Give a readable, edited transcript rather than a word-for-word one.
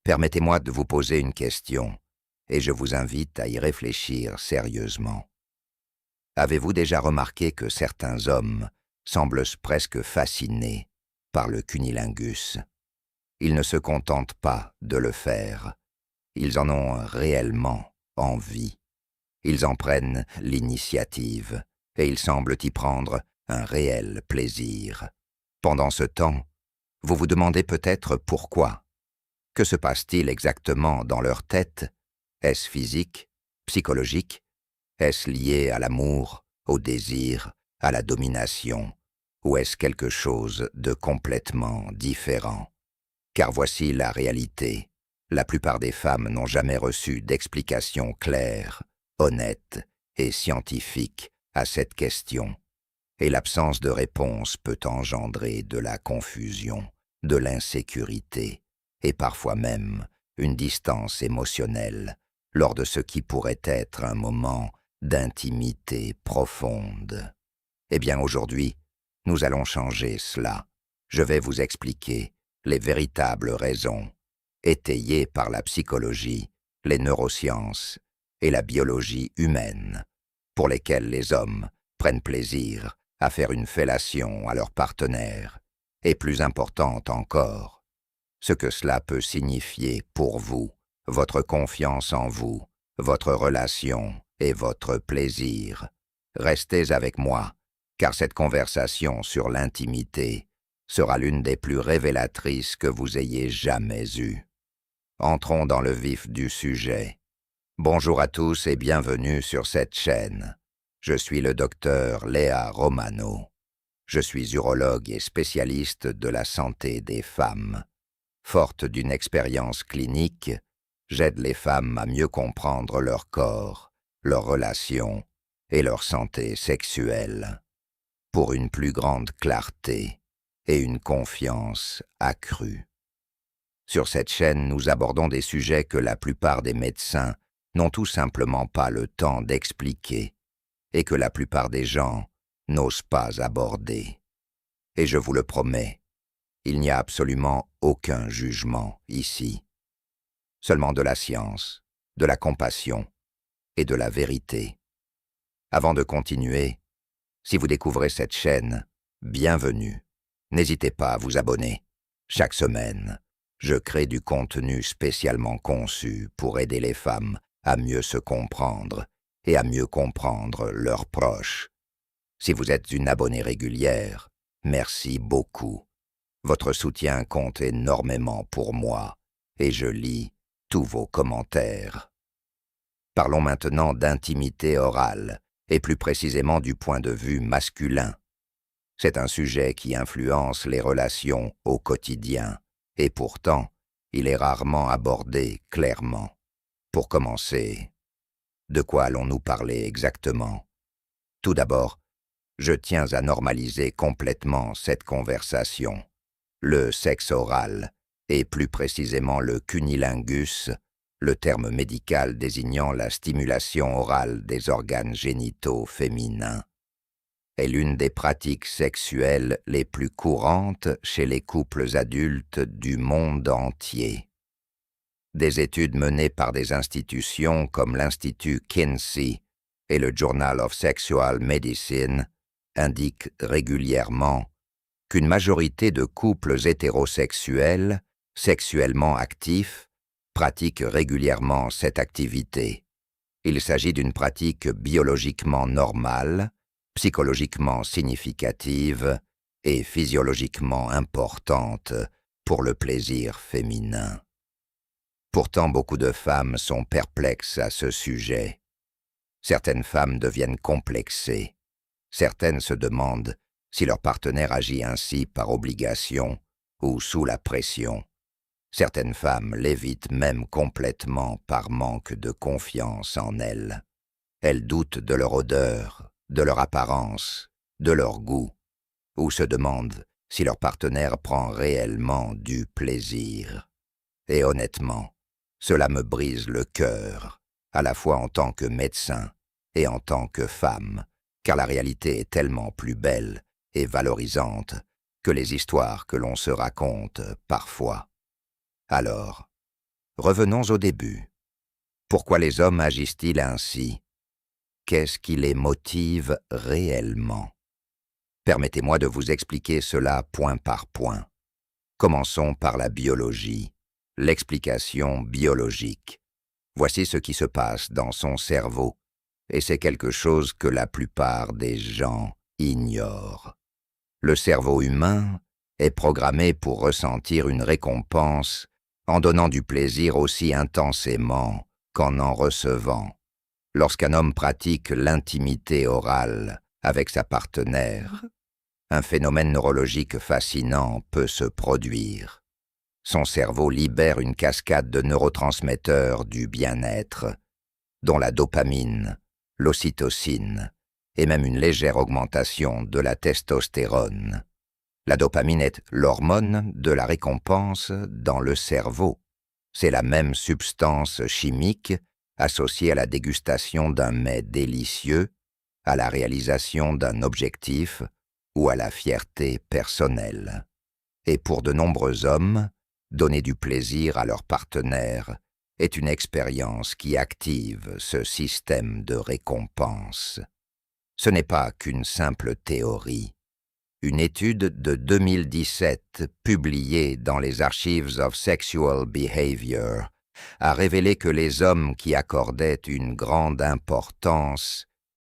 Permettez-moi de vous poser une question, et je vous invite à y réfléchir sérieusement. Avez-vous déjà remarqué que certains hommes semblent presque fascinés par le cunnilingus? Ils ne se contentent pas de le faire, ils en ont réellement envie. Ils en prennent l'initiative, et ils semblent y prendre un réel plaisir. Pendant ce temps, vous vous demandez peut-être pourquoi. Que se passe-t-il exactement dans leur tête? Est-ce physique, psychologique? Est-ce lié à l'amour, au désir, à la domination? Ou est-ce quelque chose de complètement différent? Car voici la réalité. La plupart des femmes n'ont jamais reçu d'explication claire, honnête et scientifique à cette question. Et l'absence de réponse peut engendrer de la confusion, de l'insécurité, et parfois même une distance émotionnelle lors de ce qui pourrait être un moment d'intimité profonde. Eh bien aujourd'hui, nous allons changer cela. Je vais vous expliquer les véritables raisons, étayées par la psychologie, les neurosciences et la biologie humaine, pour lesquelles les hommes prennent plaisir à faire une fellation à leur partenaire, et plus importante encore, ce que cela peut signifier pour vous, votre confiance en vous, votre relation et votre plaisir. Restez avec moi, car cette conversation sur l'intimité sera l'une des plus révélatrices que vous ayez jamais eues. Entrons dans le vif du sujet. Bonjour à tous et bienvenue sur cette chaîne. Je suis le docteur Léa Romano. Je suis urologue et spécialiste de la santé des femmes. Forte d'une expérience clinique, j'aide les femmes à mieux comprendre leur corps, leurs relations et leur santé sexuelle, pour une plus grande clarté et une confiance accrue. Sur cette chaîne, nous abordons des sujets que la plupart des médecins n'ont tout simplement pas le temps d'expliquer et que la plupart des gens n'osent pas aborder. Et je vous le promets, il n'y a absolument aucun jugement ici. Seulement de la science, de la compassion et de la vérité. Avant de continuer, si vous découvrez cette chaîne, bienvenue. N'hésitez pas à vous abonner. Chaque semaine, je crée du contenu spécialement conçu pour aider les femmes à mieux se comprendre et à mieux comprendre leurs proches. Si vous êtes une abonnée régulière, merci beaucoup. Votre soutien compte énormément pour moi et je lis tous vos commentaires. Parlons maintenant d'intimité orale et plus précisément du point de vue masculin. C'est un sujet qui influence les relations au quotidien et pourtant, il est rarement abordé clairement. Pour commencer, de quoi allons-nous parler exactement? Tout d'abord, je tiens à normaliser complètement cette conversation. Le sexe oral, et plus précisément le cunnilingus, le terme médical désignant la stimulation orale des organes génitaux féminins, est l'une des pratiques sexuelles les plus courantes chez les couples adultes du monde entier. Des études menées par des institutions comme l'Institut Kinsey et le Journal of Sexual Medicine indiquent régulièrement qu'une majorité de couples hétérosexuels, sexuellement actifs, pratiquent régulièrement cette activité. Il s'agit d'une pratique biologiquement normale, psychologiquement significative et physiologiquement importante pour le plaisir féminin. Pourtant, beaucoup de femmes sont perplexes à ce sujet. Certaines femmes deviennent complexées. Certaines se demandent si leur partenaire agit ainsi par obligation ou sous la pression. Certaines femmes l'évitent même complètement par manque de confiance en elles. Elles doutent de leur odeur, de leur apparence, de leur goût, ou se demandent si leur partenaire prend réellement du plaisir. Et honnêtement, cela me brise le cœur, à la fois en tant que médecin et en tant que femme, car la réalité est tellement plus belle et valorisante que les histoires que l'on se raconte parfois. Alors, Revenons au début. Pourquoi les hommes agissent-ils ainsi? Qu'est-ce qui les motive réellement? Permettez-moi de vous expliquer cela point par point. Commençons par la biologie, l'explication biologique. Voici ce qui se passe dans son cerveau, et c'est quelque chose que la plupart des gens ignorent. Le cerveau humain est programmé pour ressentir une récompense en donnant du plaisir aussi intensément qu'en en recevant. Lorsqu'un homme pratique l'intimité orale avec sa partenaire, un phénomène neurologique fascinant peut se produire. Son cerveau libère une cascade de neurotransmetteurs du bien-être, dont la dopamine, l'ocytocine et même une légère augmentation de la testostérone. La dopamine est l'hormone de la récompense dans le cerveau. C'est la même substance chimique associée à la dégustation d'un mets délicieux, à la réalisation d'un objectif ou à la fierté personnelle. Et pour de nombreux hommes, donner du plaisir à leur partenaire est une expérience qui active ce système de récompense. Ce n'est pas qu'une simple théorie. Une étude de 2017, publiée dans les Archives of Sexual Behavior, a révélé que les hommes qui accordaient une grande importance